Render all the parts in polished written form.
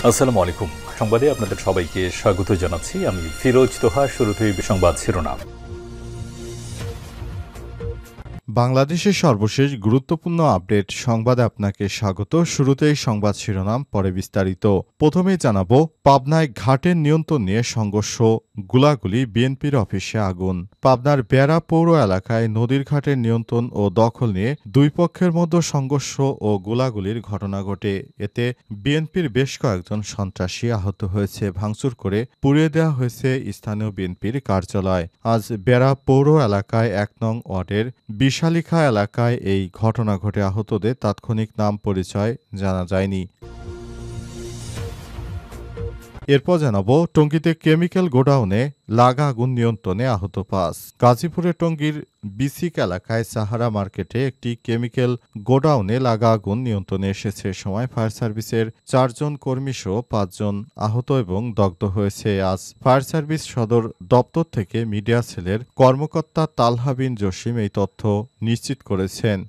আসসালামু আলাইকুম। সংবাদে আপনাদের সবাইকে স্বাগত জানাচ্ছি। আমি ফিরোজ তোহা। শুরুতেই সংবাদ শিরোনাম। বাংলাদেশের সর্বশেষ গুরুত্বপূর্ণ আপডেট সংবাদে আপনাকে স্বাগত। শুরুতেই সংবাদ শিরোনাম, পরে বিস্তারিত। প্রথমেই জানাবো, পাবনায় ঘাটের নিয়ন্ত্রণ নিয়ে সংঘর্ষ, গোলাগুলি, বিএনপির অফিসে আগুন। পাবনার বেড়া পৌর এলাকায় নদীর ঘাটের নিয়ন্ত্রণ ও দখল নিয়ে দুই পক্ষের মধ্যে সংঘর্ষ ও গোলাগুলির ঘটনা ঘটে। এতে বিএনপির বেশ কয়েকজন সন্ত্রাসী আহত হয়েছে। ভাঙচুর করে পুড়িয়ে দেওয়া হয়েছে স্থানীয় বিএনপির কার্যালয়। আজ বেড়া পৌর এলাকায় ১ নং ওয়ার্ডের বিশালিখা এলাকায় এই ঘটনা ঘটে। আহতদের তাৎক্ষণিক নাম পরিচয় জানা যায়নি। এরপর জানাবো, টঙ্গীতে কেমিক্যাল গোডাউনে লাগা আগুন নিয়ন্ত্রণে আহত ৫। গাজীপুরের টঙ্গীর বিসিক এলাকায় সাহারা মার্কেটে একটি কেমিক্যাল গোডাউনে লাগা আগুন নিয়ন্ত্রণে এসেছে। সময় ফায়ার সার্ভিসের ৪ জন কর্মীসহ ৫ জন আহত এবং দগ্ধ হয়েছে। আজ ফায়ার সার্ভিস সদর দপ্তর থেকে মিডিয়া সেলের কর্মকর্তা তালহা বিন জসিম এই তথ্য নিশ্চিত করেছেন।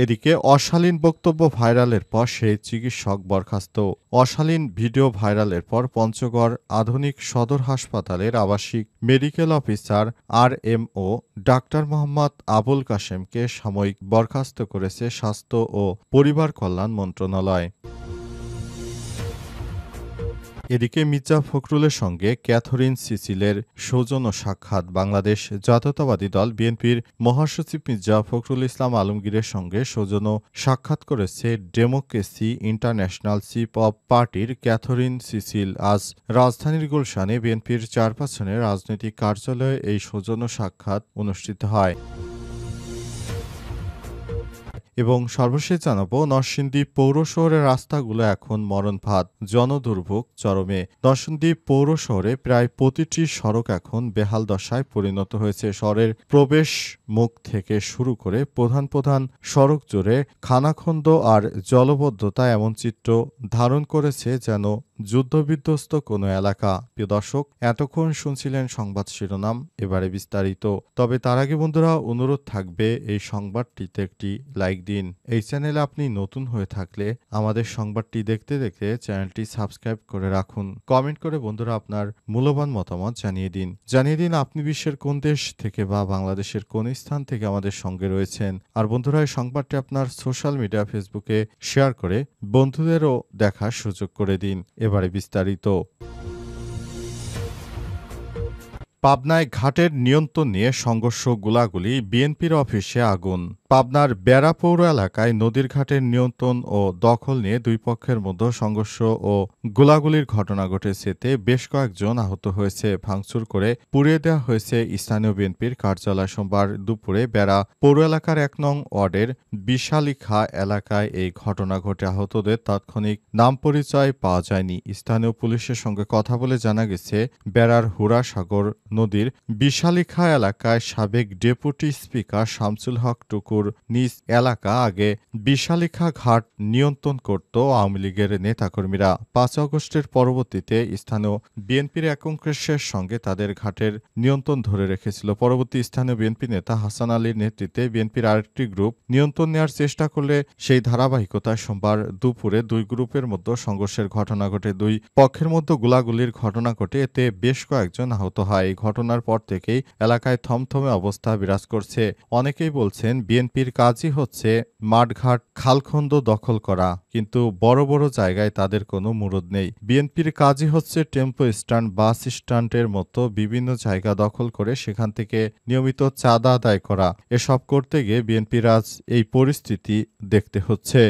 এদিকে অশালীন বক্তব্য ভাইরালের পর সেই চিকিৎসক বরখাস্ত। অশালীন ভিডিও ভাইরালের পর পঞ্চগড় আধুনিক সদর হাসপাতালের আবাসিক মেডিকেল অফিসার আরএমও ডাক্তার মোহাম্মদ আবুল কাশেমকে সাময়িক বরখাস্ত করেছে স্বাস্থ্য ও পরিবার কল্যাণ মন্ত্রণালয়। এদিকে মির্জা ফখরুলের সঙ্গে ক্যাথরিন সিসিলের সৌজন্য সাক্ষাৎ। বাংলাদেশ জাতীয়তাবাদী দল বিএনপির মহাসচিব মির্জা ফখরুল ইসলাম আলমগীরের সঙ্গে সৌজন্য সাক্ষাৎ করেছে ডেমোক্রেসি ইন্টারন্যাশনাল চিফ অব পার্টির ক্যাথরিন সিসিল। আজ রাজধানীর গুলশানে বিএনপির চেয়ারপারসনের রাজনৈতিক কার্যালয়ে এই সৌজন্য সাক্ষাৎ অনুষ্ঠিত হয়। এবং সর্বশেষ জানাবো, নরসিংদী পৌর শহরের রাস্তাগুলো এখন মরণফাঁদ, জনদুর্ভোগ চরমে। নরসিংদী পৌর শহরে প্রায় প্রতিটি সড়ক এখন বেহাল দশায় পরিণত হয়েছে। শহরের প্রবেশ মুখ থেকে শুরু করে প্রধান প্রধান সড়ক জুড়ে খানাখন্দ আর জলবদ্ধতা এমন চিত্র ধারণ করেছে যেন যুদ্ধবিধ্বস্ত কোনো এলাকা। প্রিয় দর্শক, এতক্ষণ শুনছিলেন সংবাদ শিরোনাম, এবারে বিস্তারিত। তবে তার আগে বন্ধুরা, অনুরোধ থাকবে এই সংবাদটিতে একটি লাইক দিন। এই চ্যানেলে আপনি নতুন হয়ে থাকলে আমাদের সংবাদটি দেখতে দেখতে চ্যানেলটি সাবস্ক্রাইব করে রাখুন। কমেন্ট করে বন্ধুরা আপনার মূল্যবান মতামত জানিয়ে দিন আপনি বিশ্বের কোন দেশ থেকে বা বাংলাদেশের কোন স্থান থেকে আমাদের সঙ্গে রয়েছেন। আর বন্ধুরা, এই সংবাদটি আপনার সোশ্যাল মিডিয়া ফেসবুকে শেয়ার করে বন্ধুদেরও দেখার সুযোগ করে দিন। এবারে বিস্তারিত। পাবনায় ঘাটের নিয়ন্ত্রণ নিয়ে সংঘর্ষ, গোলাগুলি, বিএনপির অফিসে আগুন। পাবনার বেড়া পৌর এলাকায় নদীর ঘাটের নিয়ন্ত্রণ ও দখল নিয়ে দুই পক্ষের মধ্যে সংঘর্ষ ও গোলাগুলির ঘটনা ঘটেছে। এতে বেশ কয়েকজন আহত হয়েছে। ভাঙচুর করে পুড়িয়ে দেওয়া হয়েছে স্থানীয় বিএনপির কার্যালয়। সোমবার দুপুরে বেড়া পৌর এলাকার ১ নং ওয়ার্ডের বিশালিখা এলাকায় এই ঘটনা ঘটে। আহতদের তাৎক্ষণিক নাম পরিচয় পাওয়া যায়নি। স্থানীয় পুলিশের সঙ্গে কথা বলে জানা গেছে, বেড়ার হুড়াসাগর নদীর বিশালিখা এলাকায় সাবেক ডেপুটি স্পিকার শামসুল হক টুকুর নিজ এলাকা আগে বিশালিখা ঘাট নিয়ন্ত্রণ করত আওয়ামী লীগের নেতাকর্মীরা। ৫ আগস্টের পরবর্তীতে স্থানীয় বিএনপির একাংশের সঙ্গে তাদের ঘাটের নিয়ন্ত্রণ ধরে রেখেছিল। পরবর্তী স্থানীয় বিএনপি নেতা হাসান আলীর নেতৃত্বে বিএনপির আরেকটি গ্রুপ নিয়ন্ত্রণ নেওয়ার চেষ্টা করলে সেই ধারাবাহিকতায় সোমবার দুপুরে দুই গ্রুপের মধ্যে সংঘর্ষের ঘটনা ঘটে। দুই পক্ষের মধ্যে গোলাগুলির ঘটনা ঘটে। এতে বেশ কয়েকজন আহত হয়। এই ঘটনার পর থেকেই এলাকায় থমথমে অবস্থা বিরাজ করছে। অনেকেই বলছেন, বিএনপির কাজই হচ্ছে মাঠঘাট, খালখন্দ দখল করা, কিন্তু বড় বড় জায়গায় তাদের কোনো মুরদ নেই। বিএনপির কাজই হচ্ছে টেম্পো স্ট্যান্ড, বাস স্ট্যান্ডের মতো বিভিন্ন জায়গা দখল করে সেখান থেকে নিয়মিত চাঁদা আদায় করা। এসব করতে গিয়ে বিএনপির আজ এই পরিস্থিতি দেখতে হচ্ছে।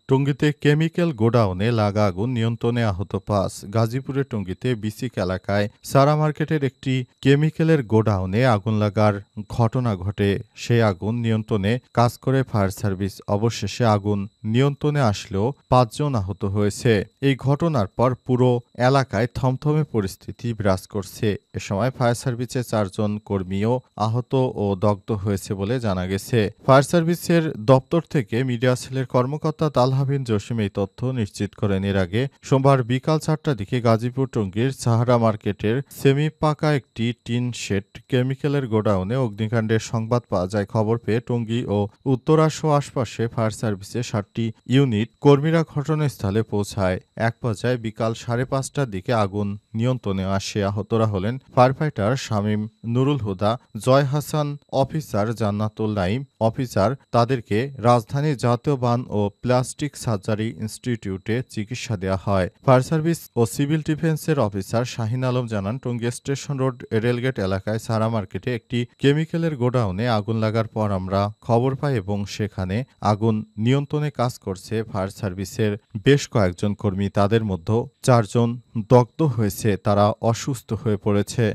টঙ্গীতে কেমিক্যাল গোডাউনে লাগা আগুন নিয়ন্ত্রণে আহত ৫। গাজীপুরের টঙ্গীতে বিসিক এলাকায় সারা মার্কেটের একটি কেমিক্যালের গোডাউনে আগুন লাগার ঘটনা ঘটে। সেই আগুন নিয়ন্ত্রণে কাজ করে ফায়ার সার্ভিস। অবশেষে আগুন নিয়ন্ত্রণে আসলেও ৫ জন আহত হয়েছে। এই ঘটনার পর পুরো এলাকায় থমথমে পরিস্থিতি বিরাজ করছে। এ সময় ফায়ার সার্ভিসের ৪ জন কর্মীও আহত ও দগ্ধ হয়েছে বলে জানা গেছে। ফায়ার সার্ভিসের দপ্তর থেকে মিডিয়া সেলের কর্মকর্তা তালহা শাহাবিন জসিম এই তথ্য নিশ্চিত করেন। এর আগে সোমবার বিকাল ৪টার দিকে গাজীপুর টঙ্গীর সাহারা মার্কেটের সেমি পাকা একটি টিন শেড কেমিক্যালের গোডাউনে অগ্নিকাণ্ডের সংবাদ পাওয়া যায়। খবর পেয়ে টঙ্গী ও উত্তরাসহ আশপাশে ফায়ার সার্ভিসের ৭টি ইউনিট কর্মীরা ঘটনাস্থলে পৌঁছায়। এক পর্যায়ে বিকাল ৫:৩০টার দিকে আগুন নিয়ন্ত্রণে আসে। আহতরা হলেন ফায়ার ফাইটার শামীম, নুরুল হুদা, জয় হাসান, অফিসার জান্নাতুল নাইম অফিসার। তাদেরকে রাজধানীর জাতীয় বান ও প্লাস্টিক সার্জারি ইনস্টিটিউটে চিকিৎসা দেওয়া হয়। ফায়ার সার্ভিস ও সিভিল ডিফেন্সের অফিসার শাহিন আলম জানান, টঙ্গী স্টেশন রোড রেলগেট এলাকায় সারা মার্কেটে একটি কেমিক্যালের গোডাউনে আগুন লাগার পর আমরা খবর পাই এবং সেখানে আগুন নিয়ন্ত্রণে কাজ করছে ফায়ার সার্ভিসের বেশ কয়েকজন কর্মী। তাদের মধ্যে ৪ জন দগ্ধ হয়েছে, তারা অসুস্থ হয়ে পড়েছে।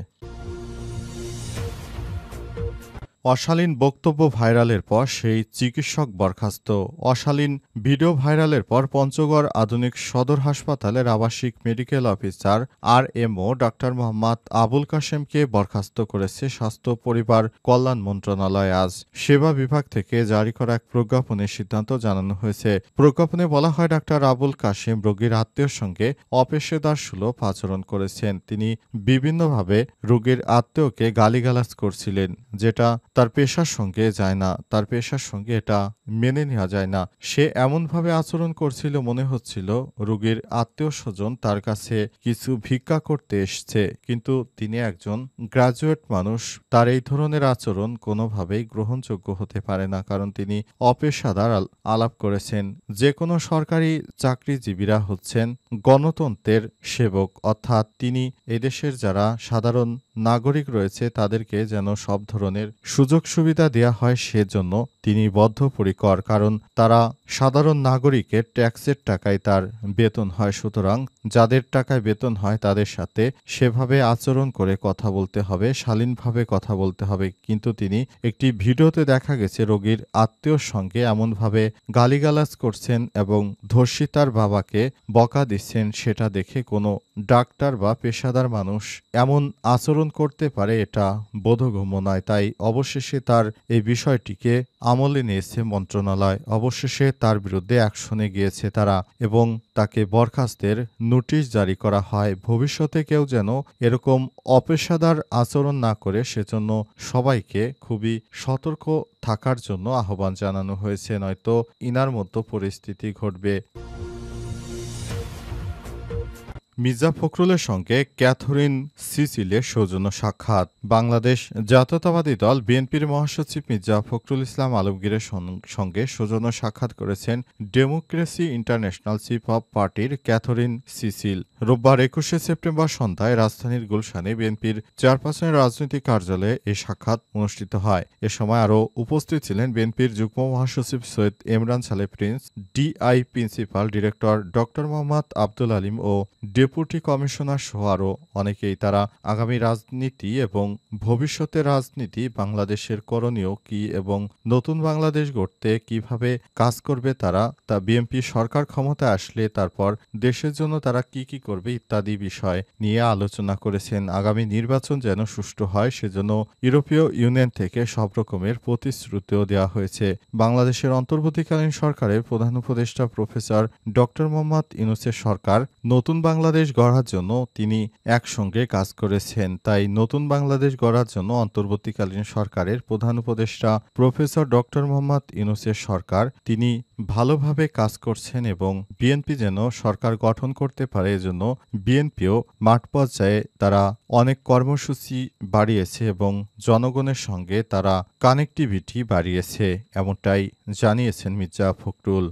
অশালীন বক্তব্য ভাইরালের পর সেই চিকিৎসক বরখাস্ত। অশালীন ভিডিও ভাইরালের পর পঞ্চগড় আধুনিক সদর হাসপাতালের আবাসিক মেডিকেল অফিসার আরএমও ডাক্তার মোহাম্মদ আবুল কাশেমকে বরখাস্ত করেছে স্বাস্থ্য পরিবার কল্যাণ মন্ত্রণালয়। আজ সেবা বিভাগ থেকে জারি করা এক প্রজ্ঞাপনে সিদ্ধান্ত জানানো হয়েছে। প্রজ্ঞাপনে বলা হয়, ডাক্তার আবুল কাশেম রোগীর আত্মীয়ের সঙ্গে অপেশাদার সুলভ আচরণ করেছেন। তিনি বিভিন্নভাবে রোগীর আত্মীয়কে গালিগালাজ করছিলেন, যেটা তার পেশার সঙ্গে যায় না। তার পেশার সঙ্গে এটা মেনে নেওয়া যায় না। সে এমনভাবে আচরণ করছিল, মনে হচ্ছিল রোগীর আত্মীয় স্বজন তার কাছে কিছু ভিক্ষা করতে এসছে। কিন্তু তিনি একজন গ্রাজুয়েট মানুষ, তার এই ধরনের আচরণ কোনোভাবেই গ্রহণযোগ্য হতে পারে না, কারণ তিনি অপেশাদার আলাপ করেছেন। যে কোনো সরকারি চাকরিজীবীরা হচ্ছেন গণতন্ত্রের সেবক, অর্থাৎ তিনি এদেশের যারা সাধারণ নাগরিক রয়েছে তাদেরকে যেন সব ধরনের সুযোগ সুবিধা দেয়া হয়, সেজন্য তিনি বদ্ধপরিকর, কারণ তারা সাধারণ নাগরিকের ট্যাক্সের টাকায় তার বেতন হয়। সুতরাং যাদের টাকায় বেতন হয় তাদের সাথে সেভাবে আচরণ করে কথা বলতে হবে, শালীনভাবে কথা বলতে হবে। কিন্তু তিনি একটি ভিডিওতে দেখা গেছে রোগীর আত্মীয়র সঙ্গে এমনভাবে গালিগালাজ করছেন এবং ধর্ষিতার বাবাকে বকা দিচ্ছেন, সেটা দেখে কোনো ডাক্তার বা পেশাদার মানুষ এমন আচরণ করতে পারে এটা বোধগম্য নয়। তাই অবশেষে তার এই বিষয়টিকে আমলে নিয়েছে মন্ত্রণালয়। অবশেষে তার বিরুদ্ধে অ্যাকশনে গিয়েছে তারা এবং তাকে বরখাস্তের নোটিশ জারি করা হয়। ভবিষ্যতে কেউ যেন এরকম অপেশাদার আচরণ না করে সেজন্য সবাইকে খুবই সতর্ক থাকার জন্য আহ্বান জানানো হয়েছে, নয়তো ইনার মতো পরিস্থিতি ঘটবে। মির্জা ফখরুলের সঙ্গে ক্যাথরিন সিসিলের সৌজন্য সাক্ষাৎ। বাংলাদেশ জাতীয়তাবাদী দল বিএনপির মহাসচিব মির্জা ফখরুল ইসলাম আলমগীরের সঙ্গে সৌজন্য সাক্ষাৎ করেছেন ডেমোক্রেসি ইন্টারন্যাশনাল চিফ অব পার্টির ক্যাথরিন সিসিল। রোববার ২১শে সেপ্টেম্বর সন্ধ্যায় রাজধানীর গুলশানে বিএনপির চেয়ারপারসনের রাজনৈতিক কার্যালয়ে এই সাক্ষাৎ অনুষ্ঠিত হয়। এ সময় আরও উপস্থিত ছিলেন বিএনপির যুগ্ম মহাসচিব Syed Emran Saleh Prince, DI principal director ড মোহাম্মদ আবদুল আলীম ও ডেপুটি কমিশনার সহ আরও অনেকেই। তারা আগামী রাজনীতি এবং ভবিষ্যতের রাজনীতি, বাংলাদেশের করণীয় কি এবং নতুন বাংলাদেশ গড়তে কিভাবে কাজ করবে তারা, তা বিএনপি সরকার ক্ষমতায় আসলে তারপর দেশের জন্য তারা কি কি করবে ইত্যাদি বিষয় নিয়ে আলোচনা করেছেন। আগামী নির্বাচন যেন সুষ্ঠু হয় সেজন্য ইউরোপীয় ইউনিয়ন থেকে সব রকমের প্রতিশ্রুতিও দেওয়া হয়েছে। বাংলাদেশের অন্তর্বর্তীকালীন সরকারের প্রধান উপদেষ্টা প্রফেসর ড মোহাম্মদ ইউনূসের সরকার নতুন বাংলাদেশ গড়ার জন্য তিনি একসঙ্গে কাজ করেছেন। তাই নতুন বাংলাদেশ গড়ার জন্য অন্তর্বর্তীকালীন সরকারের প্রধান উপদেষ্টা প্রফেসর ড মোহাম্মদ ইউনূসের সরকার তিনি ভালোভাবে কাজ করছেন এবং বিএনপি যেন সরকার গঠন করতে পারে এজন্য বিএনপিও মাঠ পর্যায়ে তারা অনেক কর্মসূচি বাড়িয়েছে এবং জনগণের সঙ্গে তারা কানেক্টিভিটি বাড়িয়েছে, এমনটাই জানিয়েছেন মির্জা ফখরুল।